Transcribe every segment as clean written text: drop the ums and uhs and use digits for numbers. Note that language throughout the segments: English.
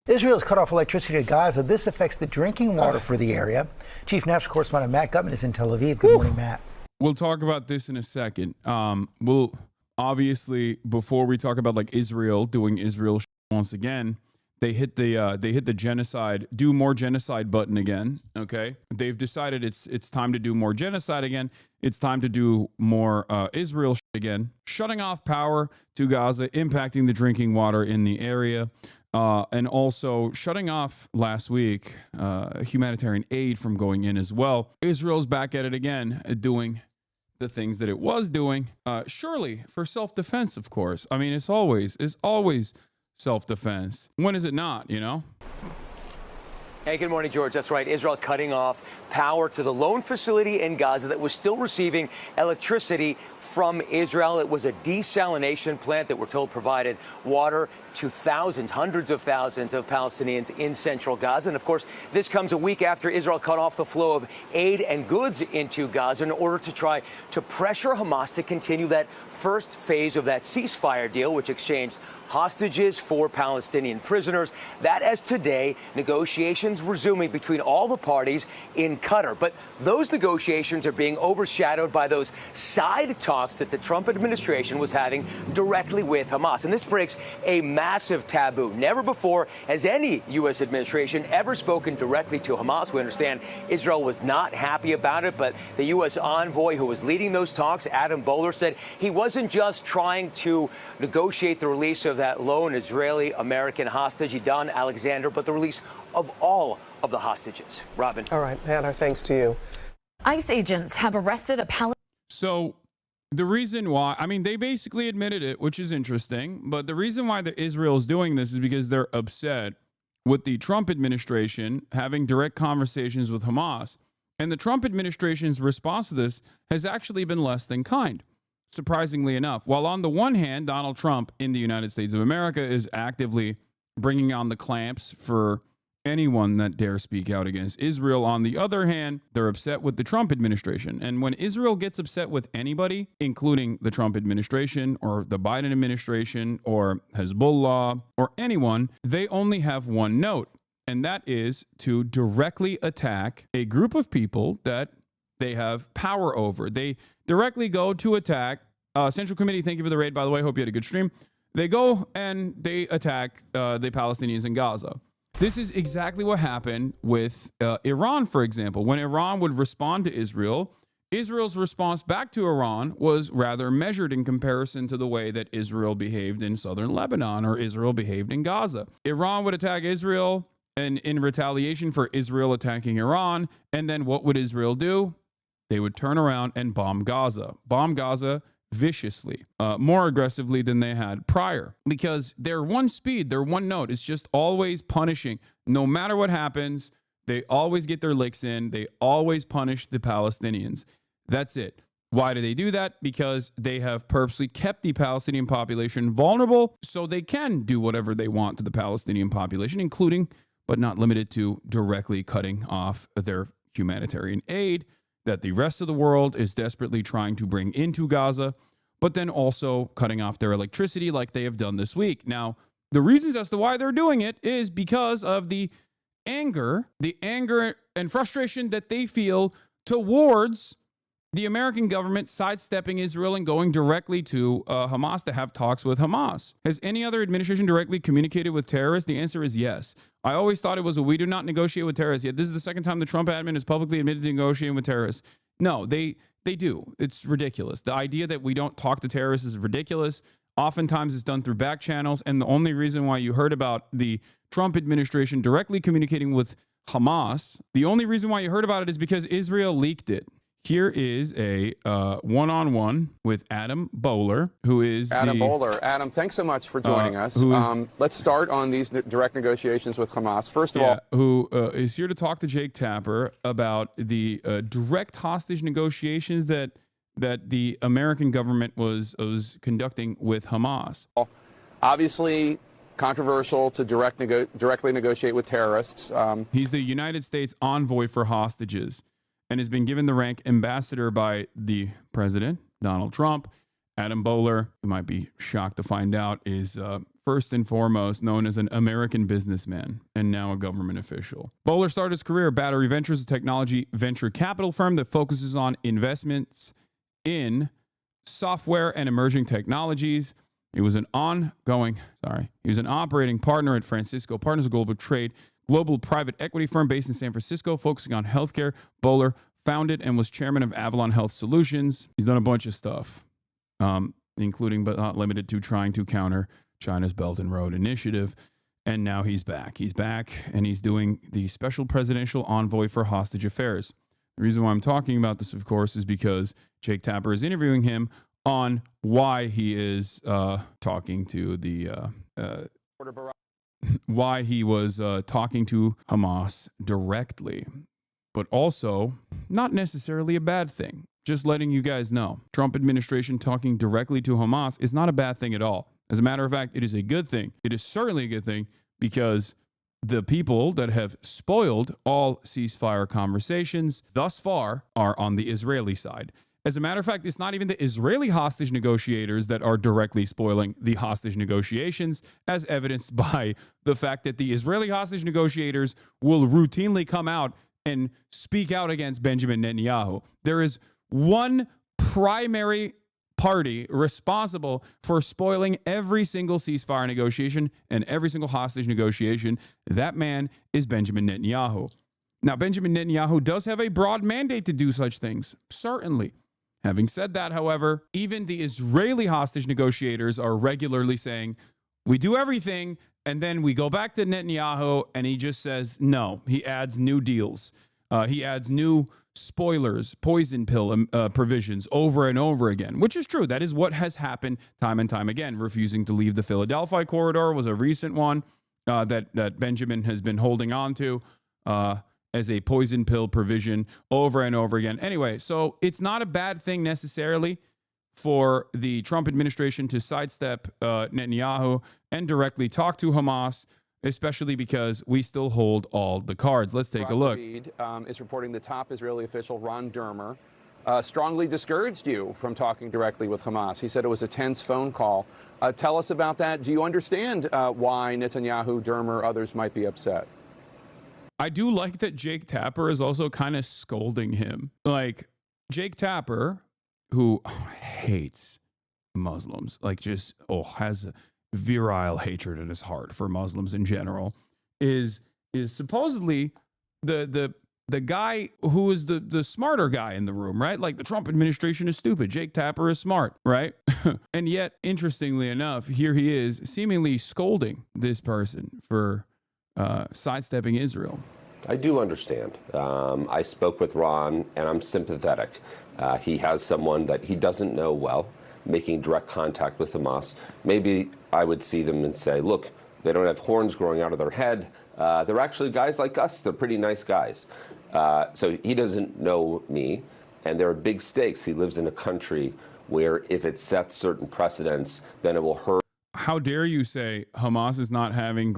Israel's cut off electricity to Gaza. This affects the drinking water for the area. Chief National Correspondent Matt Gutman is in Tel Aviv. Good morning, Matt. We'll talk about this in a second. We'll obviously, before we talk about like Israel doing Israel once again, they hit the genocide, do more genocide button again. Okay, they've decided it's time to do more genocide again. It's time to do more Israel again, shutting off power to Gaza, impacting the drinking water in the area. And also shutting off last week humanitarian aid from going in as well. Israel's back at it again, doing the things that it was doing, surely for self-defense, of course. I mean, it's always self-defense. When is it not, you know? Hey, good morning, George. That's right. Israel cutting off power to the lone facility in Gaza that was still receiving electricity from Israel. It was a desalination plant that we're told provided water to thousands, hundreds of thousands of Palestinians in central Gaza. And of course, this comes a week after Israel cut off the flow of aid and goods into Gaza in order to try to pressure Hamas to continue that first phase of that ceasefire deal, which exchanged hostages for Palestinian prisoners. That as today, negotiations resuming between all the parties in Qatar. But those negotiations are being overshadowed by those side talks that the Trump administration was having directly with Hamas. And this breaks a massive taboo. Never before has any U.S. administration ever spoken directly to Hamas. We understand Israel was not happy about it, but the U.S. envoy who was leading those talks, Adam Boehler, said he wasn't just trying to negotiate the release of that lone Israeli-American hostage, Don Alexander, but the release of all of the hostages. Robin. All right, Hannah, thanks to you. ICE agents have arrested a Palestinian. So the reason why, I mean, they basically admitted it, which is interesting, but the reason why Israel is doing this is because they're upset with the Trump administration having direct conversations with Hamas. And the Trump administration's response to this has actually been less than kind. Surprisingly enough, while on the one hand, Donald Trump in the United States of America is actively bringing on the clamps for anyone that dare speak out against Israel, on the other hand, they're upset with the Trump administration. And when Israel gets upset with anybody, including the Trump administration or the Biden administration or Hezbollah or anyone, they only have one note, and that is to directly attack a group of people that they have power over. They directly go to attack. Central Committee, thank you for the raid, by the way. Hope you had a good stream. They go and they attack the Palestinians in Gaza. This is exactly what happened with Iran, for example. When Iran would respond to Israel, Israel's response back to Iran was rather measured in comparison to the way that Israel behaved in southern Lebanon or Israel behaved in Gaza. Iran would attack Israel, and in retaliation for Israel attacking Iran, and then what would Israel do? They would turn around and bomb Gaza viciously, more aggressively than they had prior, because their one speed, their one note is just always punishing. No matter what happens, they always get their licks in. They always punish the Palestinians. That's it. Why do they do that? Because they have purposely kept the Palestinian population vulnerable so they can do whatever they want to the Palestinian population, including, but not limited to, directly cutting off their humanitarian aid that the rest of the world is desperately trying to bring into Gaza, but then also cutting off their electricity like they have done this week. Now, the reasons as to why they're doing it is because of the anger and frustration that they feel towards the American government sidestepping Israel and going directly to Hamas to have talks with Hamas. Has any other administration directly communicated with terrorists? The answer is yes. I always thought it was we do not negotiate with terrorists. Yet this is the second time the Trump admin has publicly admitted to negotiating with terrorists. No, they do. It's ridiculous. The idea that we don't talk to terrorists is ridiculous. Oftentimes it's done through back channels. And the only reason why you heard about the Trump administration directly communicating with Hamas, the only reason why you heard about it is because Israel leaked it. Here is a one-on-one with Adam Boehler, who is Adam Boehler. Adam, thanks so much for joining us. Let's start on these direct negotiations with Hamas. First of all, who is here to talk to Jake Tapper about the direct hostage negotiations that the American government was conducting with Hamas. Obviously, controversial to directly negotiate with terrorists. He's the United States envoy for hostages, and has been given the rank ambassador by the president, Donald Trump. Adam Boehler, you might be shocked to find out, is first and foremost known as an American businessman and now a government official. Boehler started his career at Battery Ventures, a technology venture capital firm that focuses on investments in software and emerging technologies. He was an operating partner at Francisco Partners, a global private equity firm based in San Francisco, focusing on healthcare. Boehler founded and was chairman of Avalon Health Solutions. He's done a bunch of stuff, including but not limited to trying to counter China's Belt and Road Initiative. And now he's back. He's back and he's doing the special presidential envoy for hostage affairs. The reason why I'm talking about this, of course, is because Jake Tapper is interviewing him on why he is talking to why he was talking to Hamas directly, but also not necessarily a bad thing. Just letting you guys know, Trump administration talking directly to Hamas is not a bad thing at all. As a matter of fact, it is a good thing. It is certainly a good thing because the people that have spoiled all ceasefire conversations thus far are on the Israeli side. As a matter of fact, it's not even the Israeli hostage negotiators that are directly spoiling the hostage negotiations, as evidenced by the fact that the Israeli hostage negotiators will routinely come out and speak out against Benjamin Netanyahu. There is one primary party responsible for spoiling every single ceasefire negotiation and every single hostage negotiation. That man is Benjamin Netanyahu. Now, Benjamin Netanyahu does have a broad mandate to do such things, certainly. Having said that, however, even the Israeli hostage negotiators are regularly saying, we do everything, and then we go back to Netanyahu, and he just says no. He adds new deals. He adds new spoilers, poison pill provisions over and over again, which is true. That is what has happened time and time again. Refusing to leave the Philadelphia corridor was a recent one that Benjamin has been holding on to as a poison pill provision over and over again. Anyway, so it's not a bad thing necessarily for the Trump administration to sidestep Netanyahu and directly talk to Hamas, especially because we still hold all the cards. Let's take a look. Is reporting the top Israeli official, Ron Dermer, strongly discouraged you from talking directly with Hamas. He said it was a tense phone call. Tell us about that. Do you understand why Netanyahu, Dermer, others might be upset? I do like that Jake Tapper is also kind of scolding him. Like, Jake Tapper, who hates Muslims, like just has a virile hatred in his heart for Muslims in general, is supposedly the guy who is the smarter guy in the room, right? Like, the Trump administration is stupid. Jake Tapper is smart, right? And yet, interestingly enough, here he is seemingly scolding this person for sidestepping Israel. I do understand. I spoke with Ron, and I'm sympathetic. He has someone that he doesn't know well, making direct contact with Hamas. Maybe I would see them and say, look, they don't have horns growing out of their head. They're actually guys like us. They're pretty nice guys. So he doesn't know me, and there are big stakes. He lives in a country where if it sets certain precedents, then it will hurt. How dare you say Hamas is not having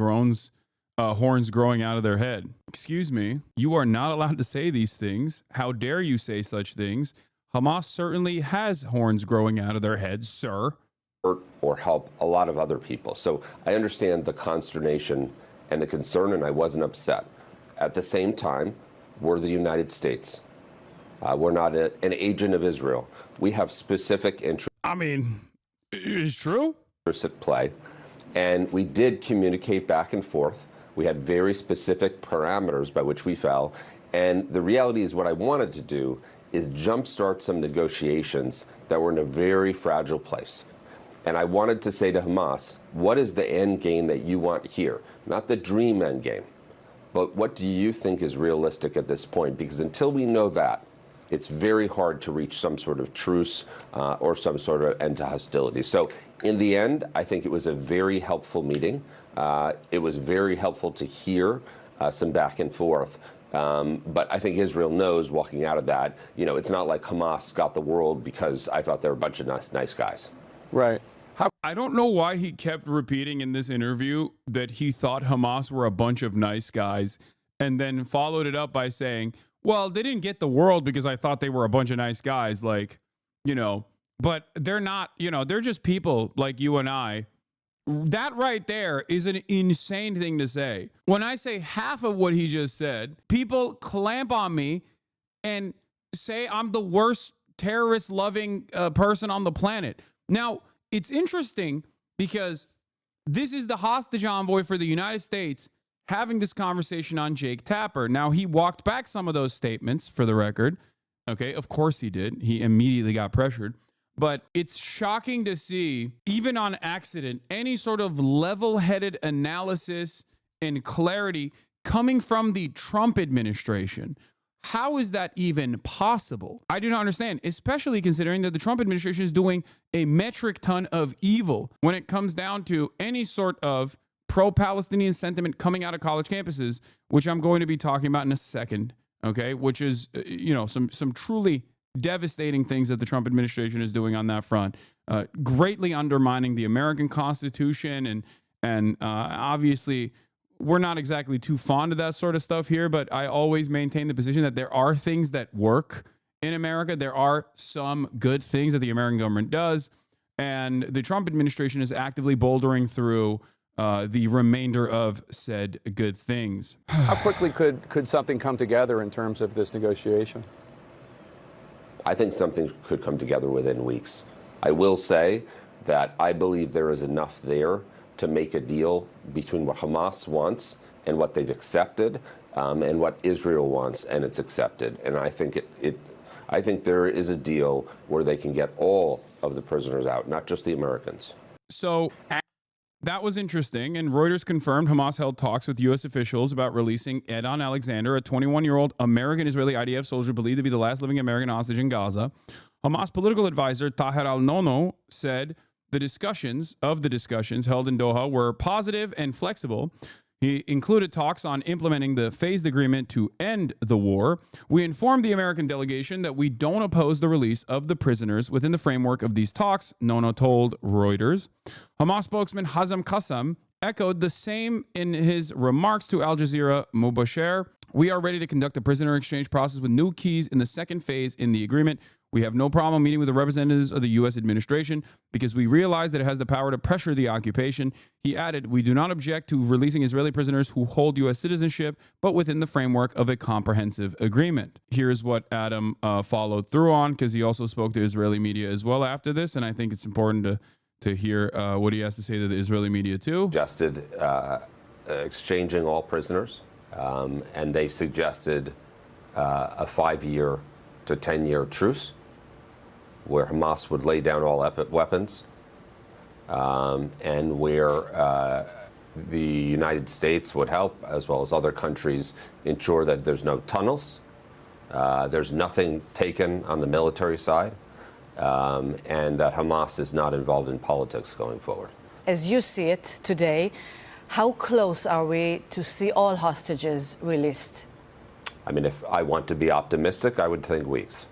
horns growing out of their head? Excuse me. You are not allowed to say these things. How dare you say such things? Hamas certainly has horns growing out of their heads, sir. Or help a lot of other people. So I understand the consternation and the concern, and I wasn't upset. At the same time, we're the United States. We're not an agent of Israel. We have specific interests. I mean, it's true. At play. And we did communicate back and forth. We had very specific parameters by which we fell. And the reality is what I wanted to do is jumpstart some negotiations that were in a very fragile place. And I wanted to say to Hamas, what is the end game that you want here? Not the dream end game, but what do you think is realistic at this point? Because until we know that, it's very hard to reach some sort of truce or some sort of end to hostility. So in the end, I think it was a very helpful meeting. It was very helpful to hear some back and forth. But I think Israel knows walking out of that, it's not like Hamas got the world because I thought they were a bunch of nice guys. Right. I don't know why he kept repeating in this interview that he thought Hamas were a bunch of nice guys, and then followed it up by saying, well, they didn't get the world because I thought they were a bunch of nice guys, but they're not, they're just people like you and I That right there is an insane thing to say. When I say half of what he just said, people clamp on me and say I'm the worst terrorist-loving person on the planet. Now, it's interesting because this is the hostage envoy for the United States having this conversation on Jake Tapper. Now, he walked back some of those statements, for the record. Okay, of course he did. He immediately got pressured. But it's shocking to see, even on accident, any sort of level-headed analysis and clarity coming from the Trump administration. How is that even possible? I do not understand, especially considering that the Trump administration is doing a metric ton of evil when it comes down to any sort of pro-Palestinian sentiment coming out of college campuses, which I'm going to be talking about in a second, okay? Which is, some truly devastating things that the Trump administration is doing on that front, greatly undermining the American Constitution. And obviously, we're not exactly too fond of that sort of stuff here, but I always maintain the position that there are things that work in America. There are some good things that the American government does. And the Trump administration is actively bouldering through the remainder of said good things. How quickly could something come together in terms of this negotiation? I think something could come together within weeks. I will say that I believe there is enough there to make a deal between what Hamas wants and what they've accepted, and what Israel wants and it's accepted. And I think I think there is a deal where they can get all of the prisoners out, not just the Americans. So that was interesting, and Reuters confirmed Hamas held talks with U.S. officials about releasing Edon Alexander, a 21-year-old American-Israeli IDF soldier believed to be the last living American hostage in Gaza. Hamas political advisor Taher al-Nono said the discussions held in Doha were positive and flexible. He included talks on implementing the phased agreement to end the war. We informed the American delegation that we don't oppose the release of the prisoners within the framework of these talks, Nono told Reuters. Hamas spokesman Hasan echoed the same in his remarks to Al Jazeera Mubasher. We are ready to conduct a prisoner exchange process with new keys in the second phase in the agreement. We have no problem meeting with the representatives of the U.S. administration because we realize that it has the power to pressure the occupation. He added, we do not object to releasing Israeli prisoners who hold U.S. citizenship, but within the framework of a comprehensive agreement. Here's what Adam followed through on, because he also spoke to Israeli media as well after this, and I think it's important to hear what he has to say to the Israeli media too. Suggested exchanging all prisoners, and they suggested a 5-year to 10-year truce, where Hamas would lay down all weapons, and where the United States would help, as well as other countries, ensure that there's no tunnels, there's nothing taken on the military side, and that Hamas is not involved in politics going forward. As you see it today, how close are we to see all hostages released? I mean, if I want to be optimistic, I would think weeks.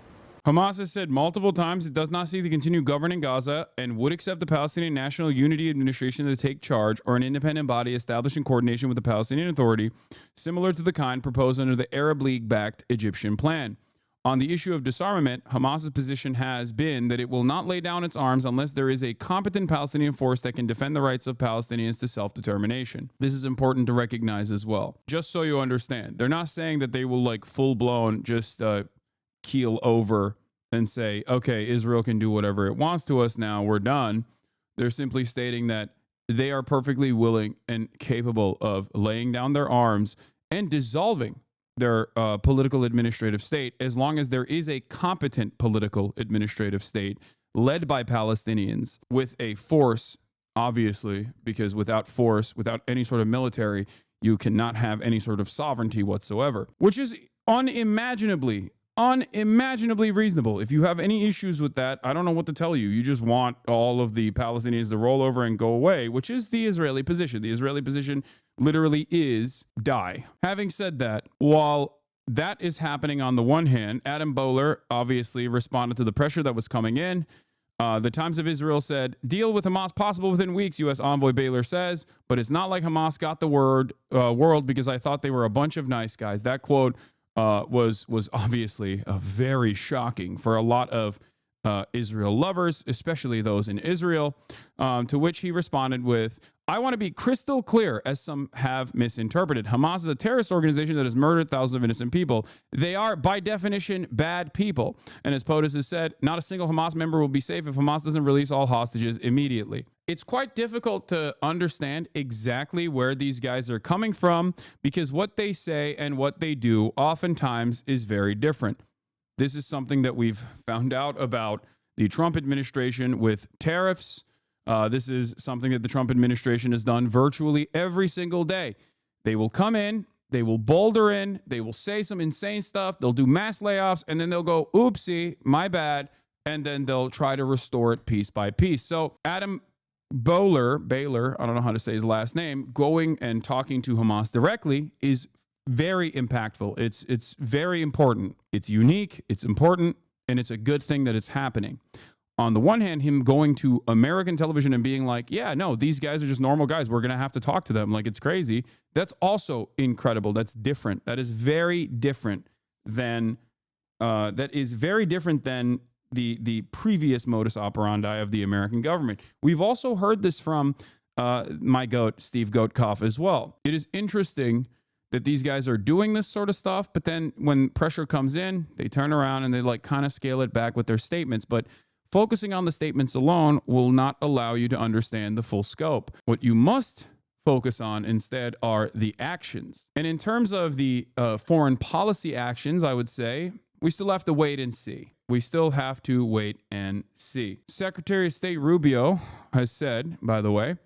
Hamas has said multiple times it does not seek to continue governing Gaza and would accept the Palestinian National Unity Administration to take charge, or an independent body established in coordination with the Palestinian Authority, similar to the kind proposed under the Arab League-backed Egyptian plan. On the issue of disarmament, Hamas's position has been that it will not lay down its arms unless there is a competent Palestinian force that can defend the rights of Palestinians to self-determination. This is important to recognize as well. Just so you understand, they're not saying that they will full-blown just keel over and say, okay, Israel can do whatever it wants to us now, we're done. They're simply stating that they are perfectly willing and capable of laying down their arms and dissolving their political administrative state, as long as there is a competent political administrative state led by Palestinians with a force, obviously, because without force, without any sort of military, you cannot have any sort of sovereignty whatsoever, which is unimaginably reasonable. If you have any issues with that, I don't know what to tell you. You just want all of the Palestinians to roll over and go away, which is the Israeli position. The Israeli position literally is die. Having said that, while that is happening on the one hand, Adam Boehler obviously responded to the pressure that was coming in. The Times of Israel said, deal with Hamas possible within weeks, U.S. envoy Boehler says, but it's not like Hamas got the world because I thought they were a bunch of nice guys. That quote was obviously very shocking for a lot of Israel lovers, especially those in Israel, to which he responded with, I want to be crystal clear, as some have misinterpreted. Hamas is a terrorist organization that has murdered thousands of innocent people. They are, by definition, bad people. And as POTUS has said, not a single Hamas member will be safe if Hamas doesn't release all hostages immediately. It's quite difficult to understand exactly where these guys are coming from because what they say and what they do oftentimes is very different. This is something that we've found out about the Trump administration with tariffs. This is something that the Trump administration has done virtually every single day. They will come in, they will boulder in, they will say some insane stuff, they'll do mass layoffs, and then they'll go, oopsie, my bad, and then they'll try to restore it piece by piece. So Adam Boehler, I don't know how to say his last name, going and talking to Hamas directly is very impactful. It's very important. It's unique, it's important, and it's a good thing that it's happening. On the one hand, him going to American television and being like, yeah, no, these guys are just normal guys. We're going to have to talk to them. Like, it's crazy. That's also incredible. That's different. That is very different than the previous modus operandi of the American government. We've also heard this from my goat, Steve Goatkoff, as well. It is interesting that these guys are doing this sort of stuff, but then when pressure comes in, they turn around and they like kind of scale it back with their statements. But focusing on the statements alone will not allow you to understand the full scope. What you must focus on instead are the actions. And in terms of the foreign policy actions, I would say we still have to wait and see. We still have to wait and see. Secretary of State Rubio has said, by the way,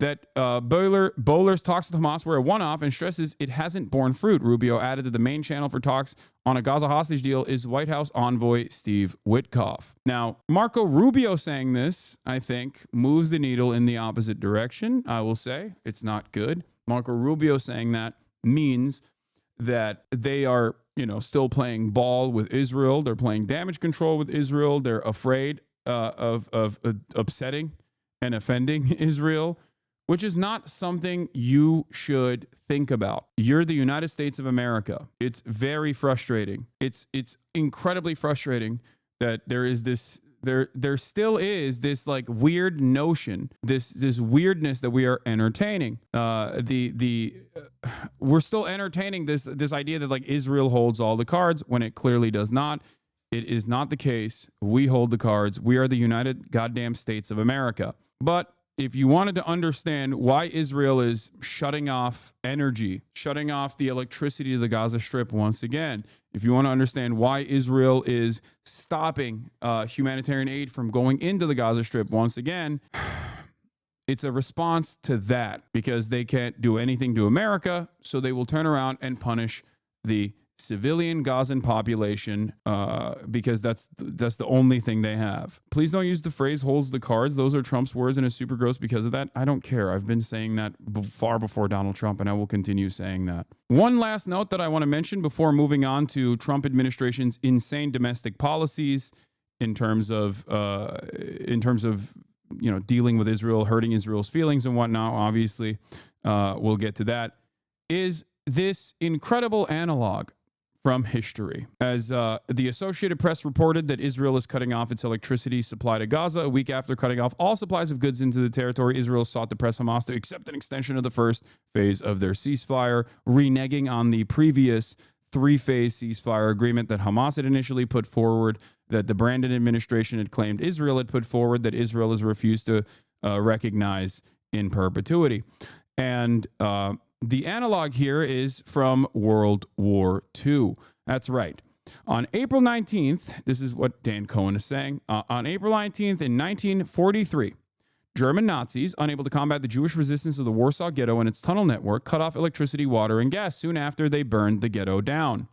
that Boehler's talks with Hamas were a one-off and stresses it hasn't borne fruit. Rubio added that the main channel for talks on a Gaza hostage deal is White House envoy Steve Witkoff. Now, Marco Rubio saying this, I think, moves the needle in the opposite direction. I will say it's not good. Marco Rubio saying that means that they are, still playing ball with Israel. They're playing damage control with Israel. They're afraid of upsetting and offending Israel, which is not something you should think about. You're the United States of America. It's very frustrating. It's incredibly frustrating that there still is this like weird notion, this weirdness that we are entertaining. We're still entertaining this idea that like Israel holds all the cards when it clearly does not. It is not the case. We hold the cards. We are the United goddamn States of America. But if you wanted to understand why Israel is shutting off energy, shutting off the electricity to the Gaza Strip once again, if you want to understand why Israel is stopping humanitarian aid from going into the Gaza Strip once again, it's a response to that because they can't do anything to America, so they will turn around and punish the civilian Gazan population because that's the only thing they have. Please don't use the phrase holds the cards. Those are Trump's words and it's super gross because of that. I don't care. I've been saying that far before Donald Trump and I will continue saying that. One last note that I want to mention before moving on to Trump administration's insane domestic policies in terms of dealing with Israel, hurting Israel's feelings and whatnot. Obviously, we'll get to that. Is this incredible analog from history. As the Associated Press reported that Israel is cutting off its electricity supply to Gaza a week after cutting off all supplies of goods into the territory, Israel sought to press Hamas to accept an extension of the first phase of their ceasefire, reneging on the previous three-phase ceasefire agreement that Hamas had initially put forward, that the Brandon administration had claimed Israel had put forward, that Israel has refused to recognize in perpetuity. And the analog here is from World War II. That's right. On April 19th, this is what Dan Cohen is saying. On April 19th in 1943, German Nazis, unable to combat the Jewish resistance of the Warsaw Ghetto and its tunnel network, cut off electricity, water, and gas. Soon after, they burned the ghetto down.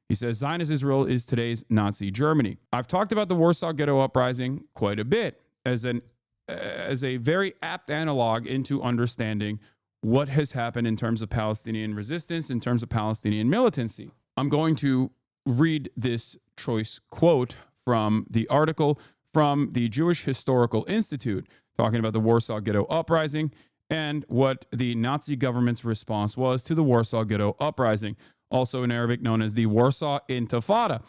He says, Zionist Israel is today's Nazi Germany. I've talked about the Warsaw Ghetto uprising quite a bit as a very apt analog into understanding what has happened in terms of Palestinian resistance, in terms of Palestinian militancy. I'm going to read this choice quote from the article from the Jewish Historical Institute, talking about the Warsaw Ghetto uprising and what the Nazi government's response was to the Warsaw Ghetto uprising, also in Arabic known as the Warsaw Intifada.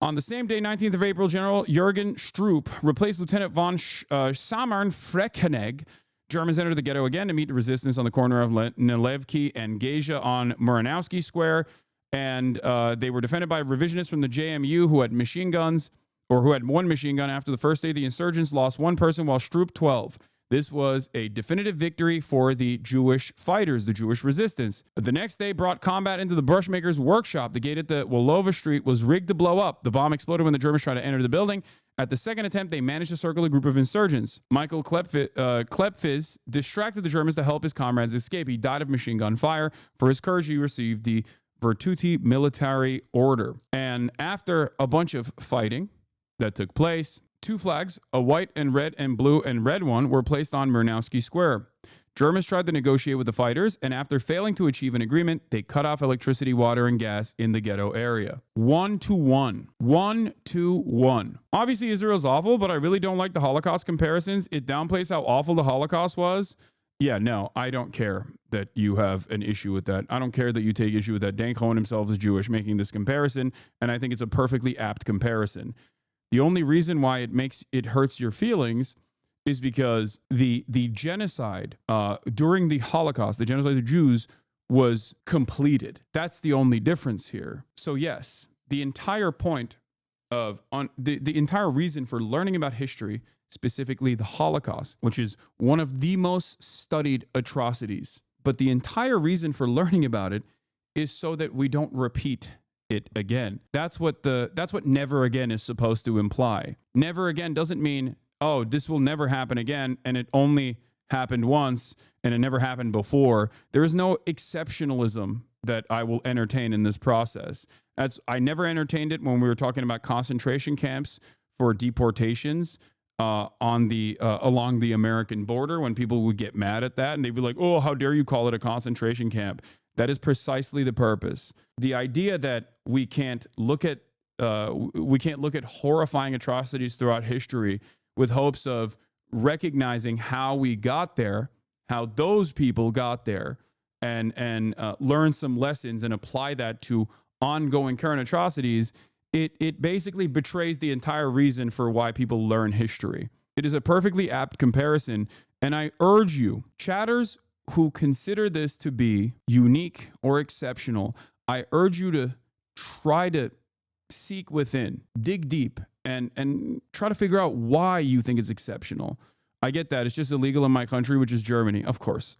On the same day, 19th of April, General Jürgen Stroop replaced Lieutenant von Sammarn-Freckenegg. Germans entered the ghetto again to meet resistance on the corner of Nalevki and Gaza on Muranowski Square. And they were defended by revisionists from the JMU who had machine guns, or who had one machine gun. After the first day, the insurgents lost one person while Stroop 12. This was a definitive victory for the Jewish fighters, the Jewish resistance. The next day brought combat into the brushmaker's workshop. The gate at the Wolova Street was rigged to blow up. The bomb exploded when the Germans tried to enter the building. At the second attempt, they managed to circle a group of insurgents. Michael Klepfiz distracted the Germans to help his comrades escape. He died of machine gun fire. For his courage, he received the Virtuti Militari Order. And after a bunch of fighting that took place, two flags, a white and blue and red one, were placed on Muranowski Square. Germans tried to negotiate with the fighters, and after failing to achieve an agreement, they cut off electricity, water, and gas in the ghetto area. 1-1. 1-1. Obviously, Israel's awful, but I really don't like the Holocaust comparisons. It downplays how awful the Holocaust was. Yeah, no, I don't care that you have an issue with that. I don't care that you take issue with that. Dan Cohen himself is Jewish, making this comparison, and I think it's a perfectly apt comparison. The only reason why it hurts your feelings is because the genocide during the Holocaust, the genocide of the Jews, was completed. That's the only difference here. So yes, the entire point of the entire reason for learning about history, specifically the Holocaust, which is one of the most studied atrocities, but the entire reason for learning about it is so that we don't repeat it again. That's what never again is supposed to imply. Never again doesn't mean, oh, this will never happen again, and it only happened once and it never happened before. There is no exceptionalism that I will entertain in this process. I never entertained it when we were talking about concentration camps for deportations along the American border, when people would get mad at that and they'd be like, oh, how dare you call it a concentration camp? That is precisely the purpose. The idea that we can't look at horrifying atrocities throughout history with hopes of recognizing how we got there, how those people got there, and learn some lessons and apply that to ongoing current atrocities, it basically betrays the entire reason for why people learn history. It is a perfectly apt comparison, and I urge you, chatters who consider this to be unique or exceptional, I urge you to try to seek within, dig deep, and try to figure out why you think it's exceptional. I get that. It's just illegal in my country, which is Germany. Of course.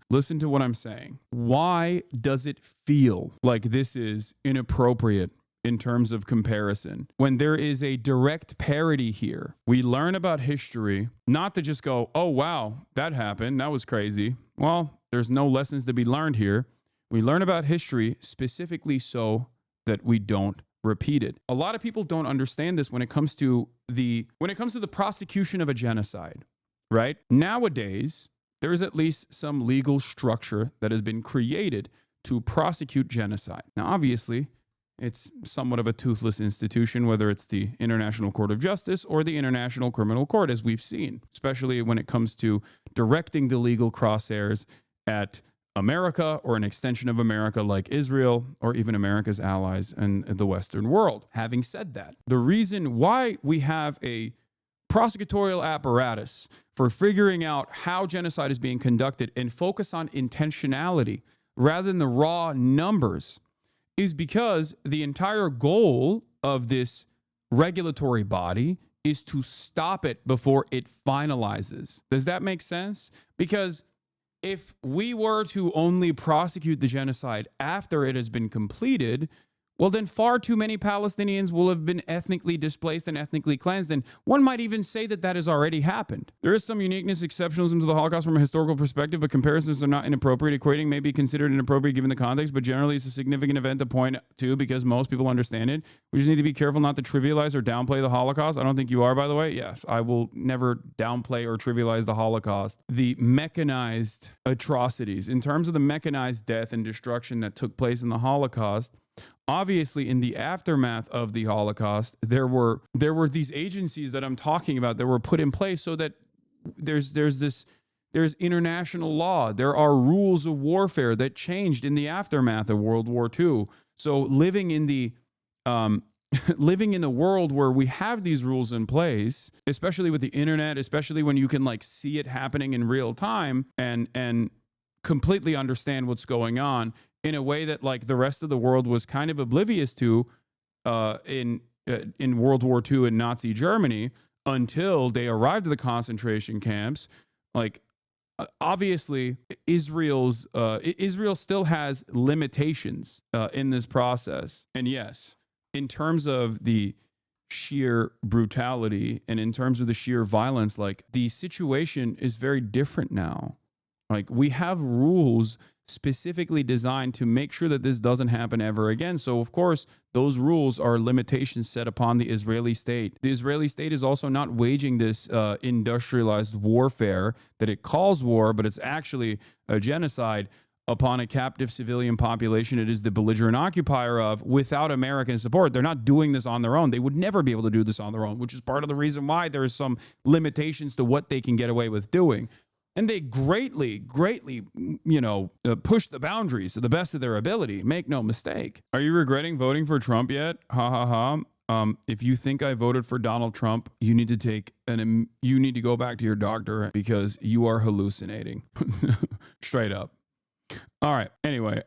Listen to what I'm saying. Why does it feel like this is inappropriate in terms of comparison when there is a direct parity here? We learn about history, not to just go, oh, wow, that happened. That was crazy. Well, there's no lessons to be learned here. We learn about history specifically so that we don't repeat it. A lot of people don't understand this when it comes to the prosecution of a genocide, right? Nowadays, there is at least some legal structure that has been created to prosecute genocide. Now, obviously, it's somewhat of a toothless institution, whether it's the International Court of Justice or the International Criminal Court, as we've seen, especially when it comes to directing the legal crosshairs at America or an extension of America like Israel or even America's allies and the Western world. Having said that, the reason why we have a prosecutorial apparatus for figuring out how genocide is being conducted and focus on intentionality rather than the raw numbers is because the entire goal of this regulatory body is to stop it before it finalizes. Does that make sense? Because if we were to only prosecute the genocide after it has been completed, well, then far too many Palestinians will have been ethnically displaced and ethnically cleansed. And one might even say that that has already happened. There is some uniqueness, exceptionalism to the Holocaust from a historical perspective, but comparisons are not inappropriate. Equating may be considered inappropriate given the context, but generally it's a significant event to point to because most people understand it. We just need to be careful not to trivialize or downplay the Holocaust. I don't think you are, by the way. Yes, I will never downplay or trivialize the Holocaust. The mechanized atrocities, in terms of the mechanized death and destruction that took place in the Holocaust, obviously, in the aftermath of the Holocaust, there were these agencies that I'm talking about that were put in place so that there's international law. There are rules of warfare that changed in the aftermath of World War II. So living in the living in a world where we have these rules in place, especially with the internet, especially when you can like see it happening in real time and completely understand what's going on in a way that like the rest of the world was kind of oblivious to in World War II in Nazi Germany until they arrived at the concentration camps. Like, obviously, Israel still has limitations in this process. And yes, in terms of the sheer brutality and in terms of the sheer violence, like the situation is very different now. Like we have rules specifically designed to make sure that this doesn't happen ever again. So of course, those rules are limitations set upon the Israeli state. The Israeli state is also not waging this industrialized warfare that it calls war, but it's actually a genocide upon a captive civilian population it is the belligerent occupier of without American support. They're not doing this on their own. They would never be able to do this on their own, which is part of the reason why there is some limitations to what they can get away with doing. And they greatly, push the boundaries to the best of their ability. Make no mistake. Are you regretting voting for Trump yet? Ha ha ha. If you think I voted for Donald Trump, you need to go back to your doctor because you are hallucinating. Straight up. All right. Anyway,